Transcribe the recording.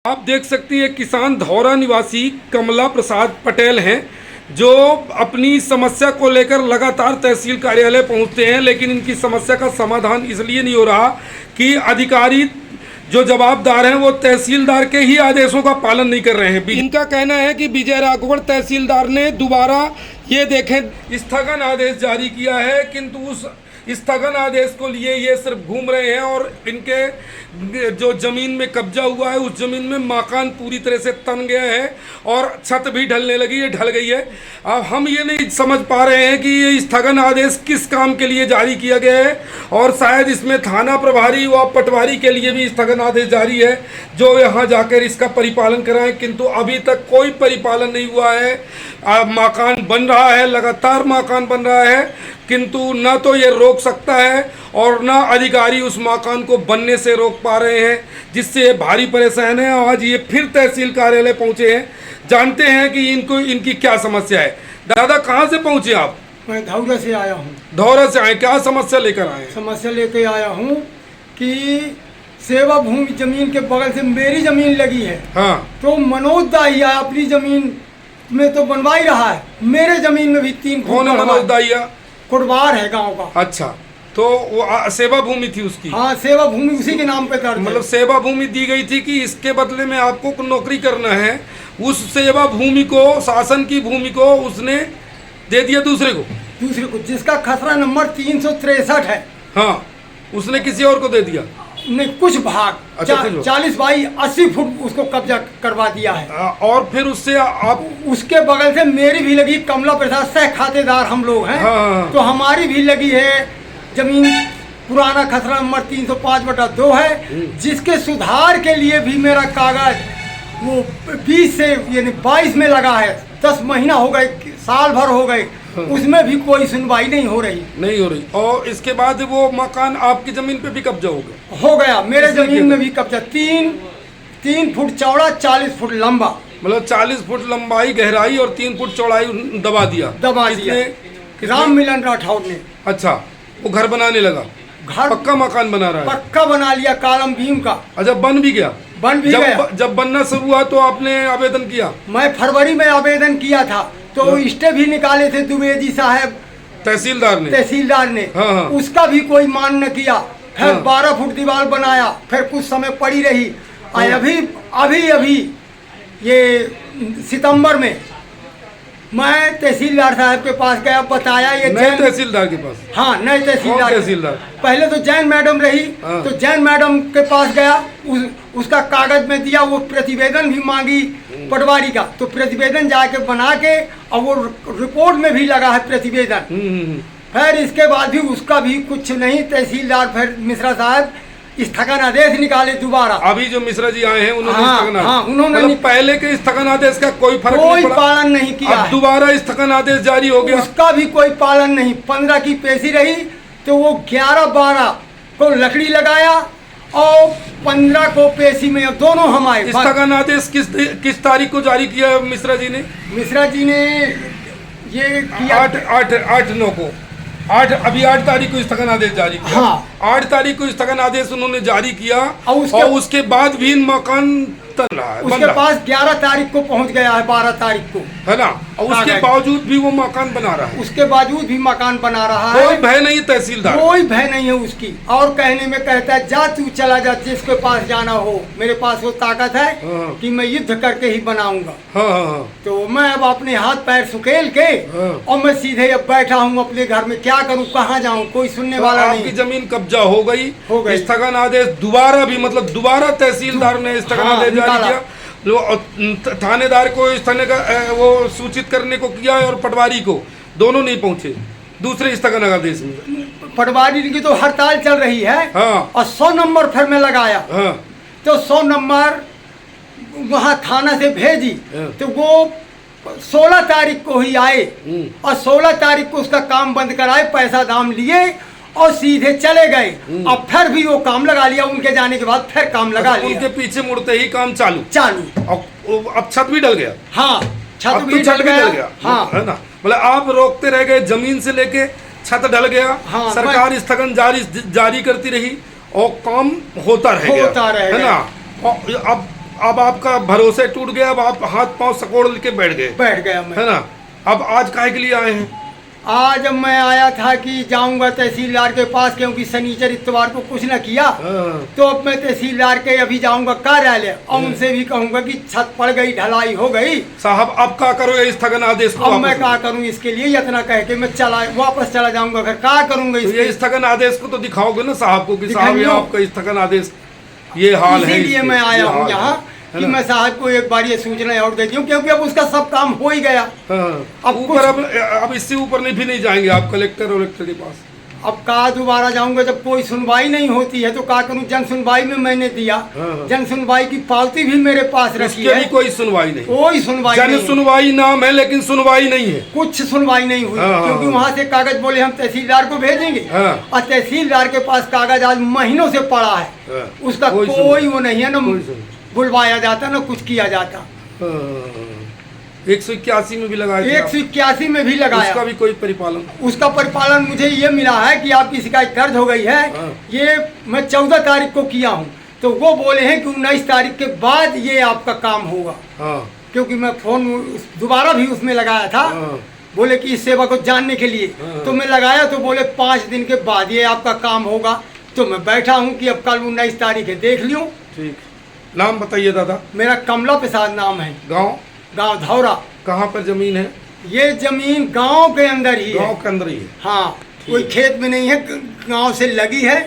आप देख सकती हैं किसान धौरा निवासी कमला प्रसाद पटेल हैं जो अपनी समस्या को लेकर लगातार तहसील कार्यालय पहुंचते हैं, लेकिन इनकी समस्या का समाधान इसलिए नहीं हो रहा कि अधिकारी जो जवाबदार हैं वो तहसीलदार के ही आदेशों का पालन नहीं कर रहे हैं। इनका कहना है कि विजय राघवगढ़ तहसीलदार ने दोबारा ये देखें स्थगन आदेश जारी किया है, किंतु उस स्थगन आदेश को लिए ये सिर्फ घूम रहे हैं और इनके जो ज़मीन में कब्जा हुआ है उस ज़मीन में मकान पूरी तरह से तन गया है और छत भी ढलने लगी है, ढल गई है। अब हम ये नहीं समझ पा रहे हैं कि ये स्थगन आदेश किस काम के लिए जारी किया गया है और शायद इसमें थाना प्रभारी व पटवारी के लिए भी स्थगन आदेश जारी है जो यहाँ जाकर इसका परिपालन कराएं, किंतु अभी तक कोई परिपालन नहीं हुआ है। मकान बन रहा है, लगातार मकान बन रहा है, किंतु न तो ये रोक सकता है और न अधिकारी उस मकान को बनने से रोक पा रहे हैं, जिससे ये भारी परेशान है। आज ये फिर तहसील कार्यालय पहुंचे हैं, जानते हैं कि इनकी क्या समस्या है। दादा कहाँ से पहुंचे आप? मैं धौरा से आया हूँ। धौरा से आए, क्या समस्या लेकर आए? समस्या लेकर आया हूँ कि सेवा भूमि जमीन के बगल से मेरी जमीन लगी है। हाँ। तो मनोज दाहिया अपनी जमीन में तो बनवा ही रहा है, मेरे जमीन में भी 3 कौन है मनोज दाहिया? कुड़वार है गांव का। अच्छा, तो वो सेवा भूमि थी उसकी? हाँ, सेवा भूमि उसी के नाम पे दर्ज। मतलब सेवा भूमि दी गई थी कि इसके बदले में आपको नौकरी करना है, उस सेवा भूमि को, शासन की भूमि को उसने दे दिया दूसरे को जिसका खसरा नंबर 363 है। हाँ, उसने किसी और को दे दिया? नहीं, कुछ भाग। अच्छा, 40 बाई 80 फुट उसको कब्जा करवा दिया है। और फिर उससे आप उसके बगल से मेरी भी लगी, कमला प्रसाद सह खातेदार हम लोग हैं। हाँ। तो हमारी भी लगी है जमीन, पुराना खसरा नंबर 305/2 है, जिसके सुधार के लिए भी मेरा कागज वो 20 से यानी 22 में लगा है। 10 महीना हो गए, साल भर हो गए, उसमें भी कोई सुनवाई नहीं हो रही। और इसके बाद वो मकान आपकी जमीन पे भी कब्जा हो गया मेरे जमीन में भी कब्जा। 3 फुट चौड़ा, 40 फुट लंबा, मतलब 40 फुट लंबाई गहराई और 3 फुट चौड़ाई दबा दिया राम मिलन राठौर ने। अच्छा, वो घर बनाने लगा? घर पक्का मकान बना रहा है? पक्का बना लिया, कालम भीम का। अच्छा, बन भी गया? गया। जब बनना शुरू हुआ तो आपने आवेदन किया? मैं फरवरी में आवेदन किया था, तो स्टे भी निकाले थे द्विवेदी साहब तहसीलदार ने। हाँ। उसका भी कोई मान न किया। फिर 12 फुट दीवार बनाया, फिर कुछ समय पड़ी रही। अभी ये सितंबर में मैं तहसीलदार साहब के पास गया, बताया ये नए तहसीलदार के पास? हाँ, नए तहसीलदार। पहले तो जैन मैडम रही। तो जैन मैडम के पास गया, उसका कागज में दिया, वो प्रतिवेदन भी मांगी पटवारी का, तो प्रतिवेदन जाके बना के और वो रिपोर्ट में भी लगा है प्रतिवेदन। फिर इसके बाद भी उसका भी कुछ नहीं। तहसीलदार फिर मिश्रा साहब स्थगन आदेश निकाले दोबारा। अभी जो मिश्रा जी आए हैं उन्होंने उन्होंने मतलब पहले के स्थगन आदेश का कोई फर्क नहीं पड़ा, पालन नहीं किया। अब दोबारा स्थगन आदेश जारी हो गया, उसका भी कोई पालन नहीं। 15 की पेशी रही तो वो 11-12 को लकड़ी लगाया और 15 को पेशी में दोनों हम आए। स्थगन आदेश किस तारीख को जारी किया मिश्रा जी ने? मिश्रा जी ने ये किया 8/9 को। 8 तारीख को स्थगन आदेश जारी किया। हाँ। 8 तारीख को स्थगन आदेश उन्होंने जारी किया और उसके बाद भी मकान तन रहा है। उसके पास 11 तारीख को पहुंच गया है, 12 तारीख को, है ना। और उसके बावजूद भी वो मकान बना रहा है? उसके बावजूद भी मकान बना रहा है। कोई भय नहीं तहसीलदार? कोई भय नहीं है उसकी। और कहने में कहता है जा तू चला जा, जिसके पास जाना हो। मेरे पास वो ताकत है कि मैं युद्ध करके ही बनाऊंगा। तो मैं अब अपने हाथ पैर सुखेल के और मैं सीधे अब बैठा हूँ अपने घर में। क्या करूँ, कहाँ जाऊँ, कोई सुनने वाला नहीं। आपकी जमीन कब्जा हो गई। स्थगन आदेश दोबारा भी, मतलब दोबारा तहसीलदार ने स्थगन आदेश जारी किया। थानेदार को स्थगन का वो सूचित करने को किया और पटवारी को, दोनों नहीं पहुंचे दूसरे स्थगन आदेश में। पटवारी की तो हड़ताल चल रही है। हाँ। और 100 नंबर फिर मैं लगाया। हाँ। तो 100 नंबर वहाँ थाना से भेजी। हाँ। तो वो 16 तारीख को ही आए और 16 तारीख को उसका काम बंद कराए, पैसा दाम लिए और सीधे चले गए। अब फिर भी वो काम लगा लिया, उनके जाने के बाद फिर काम लगा लिया। उनके पीछे मुड़ते ही काम चालू। अब छत भी डल गया। हाँ, छत भी डल गया। हाँ, है ना। मतलब आप रोकते रह गए, जमीन से लेके छत डल गया। हाँ, सरकार स्थगन जारी करती रही और काम होता रह गया, है ना। अब अब आपका भरोसे टूट गया, अब आप हाथ पांव सकोड़ के बैठ गया मैं। है ना। अब आज काहे के लिए आए हैं? आज मैं आया था कि जाऊंगा तहसीलदार के पास, क्योंकि शनिचर इतवार को कुछ न किया, तो अब मैं तहसीलदार के अभी जाऊंगा कार्यालय और उनसे भी कहूंगा कि छत पड़ गई, ढलाई हो गई। साहब अब क्या करो इस स्थगन आदेश को? अब मैं क्या करूं इसके लिए, इतना कह के मैं वापस चला जाऊंगा घर। क्या करूंगा तो ये स्थगन आदेश को तो दिखाओगे ना साहब को कि साहब ये आपका स्थगन आदेश ये हाल है। इसीलिए मैं आया हूँ यहाँ कि मैं साहब को एक बार ये सूचना और दे दूं, क्योंकि अब उसका सब काम हो ही गया। अब ऊपर अब इससे ऊपर भी नहीं जाएंगे आप कलेक्टर के पास? अब कहा दोबारा जाऊंगा, जब कोई सुनवाई नहीं होती है तो क्या करूं। जन सुनवाई में मैंने दिया, जन सुनवाई की पावती भी मेरे पास रखी है, कोई सुनवाई नहीं। कोई सुनवाई जन सुनवाई नाम है लेकिन सुनवाई नहीं है, कुछ सुनवाई नहीं हुई। क्योंकि वहाँ से कागज बोले हम तहसीलदार को भेजेंगे, और तहसीलदार के पास कागज आज महीनों से पड़ा है, उसका कोई वो नहीं है, न बुलवाया जाता न कुछ किया जाता। 181 में भी लगाया, 181 में भी लगाया, उसका भी कोई परिपालन? उसका परिपालन मुझे ये मिला है कि आपकी शिकायत दर्ज हो गई है। ये मैं 14 तारीख को किया हूँ, तो वो बोले हैं कि 19 तारीख के बाद ये आपका काम होगा। क्योंकि मैं फोन दोबारा भी उसमें लगाया था, बोले कि इस सेवा को जानने के लिए, तो मैं लगाया तो बोले 5 दिन के बाद ये आपका काम होगा। तो मैं बैठा हूँ कि अब कल 19 तारीख है, देख लियो। ठीक, नाम बताइए दादा। मेरा कमला प्रसाद नाम है। गांव धौरा। कहाँ पर जमीन है? ये जमीन गांव के अंदर ही है। गांव के अंदर ही है? हाँ, कोई खेत में नहीं है, गांव से लगी है।